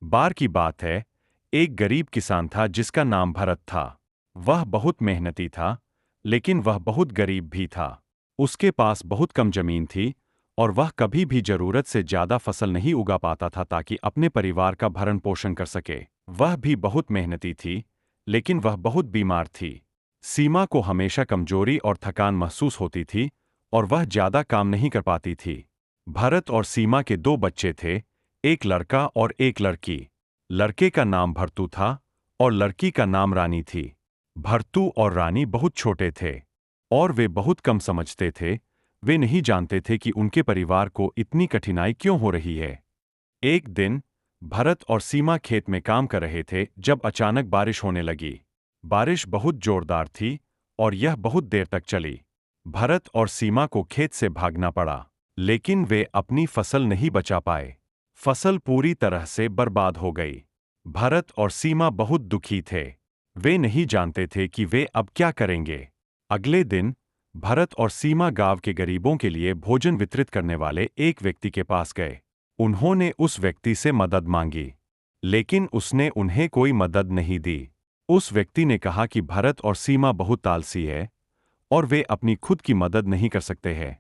बार की बात है, एक गरीब किसान था जिसका नाम भरत था। वह बहुत मेहनती था, लेकिन वह बहुत गरीब भी था। उसके पास बहुत कम जमीन थी और वह कभी भी जरूरत से ज्यादा फसल नहीं उगा पाता था ताकि अपने परिवार का भरण पोषण कर सके। वह भी बहुत मेहनती थी, लेकिन वह बहुत बीमार थी। सीमा को हमेशा कमजोरी और थकान महसूस होती थी और वह ज्यादा काम नहीं कर पाती थी। भरत और सीमा के दो बच्चे थे, एक लड़का और एक लड़की। लड़के का नाम भरतू था और लड़की का नाम रानी थी। भरतू और रानी बहुत छोटे थे और वे बहुत कम समझते थे। वे नहीं जानते थे कि उनके परिवार को इतनी कठिनाई क्यों हो रही है। एक दिन भरत और सीमा खेत में काम कर रहे थे जब अचानक बारिश होने लगी। बारिश बहुत जोरदार थी और यह बहुत देर तक चली। भरत और सीमा को खेत से भागना पड़ा, लेकिन वे अपनी फसल नहीं बचा पाए। फसल पूरी तरह से बर्बाद हो गई। भरत और सीमा बहुत दुखी थे। वे नहीं जानते थे कि वे अब क्या करेंगे। अगले दिन भरत और सीमा गांव के गरीबों के लिए भोजन वितरित करने वाले एक व्यक्ति के पास गए। उन्होंने उस व्यक्ति से मदद मांगी, लेकिन उसने उन्हें कोई मदद नहीं दी। उस व्यक्ति ने कहा कि भरत और सीमा बहुत आलसी है और वे अपनी खुद की मदद नहीं कर सकते हैं।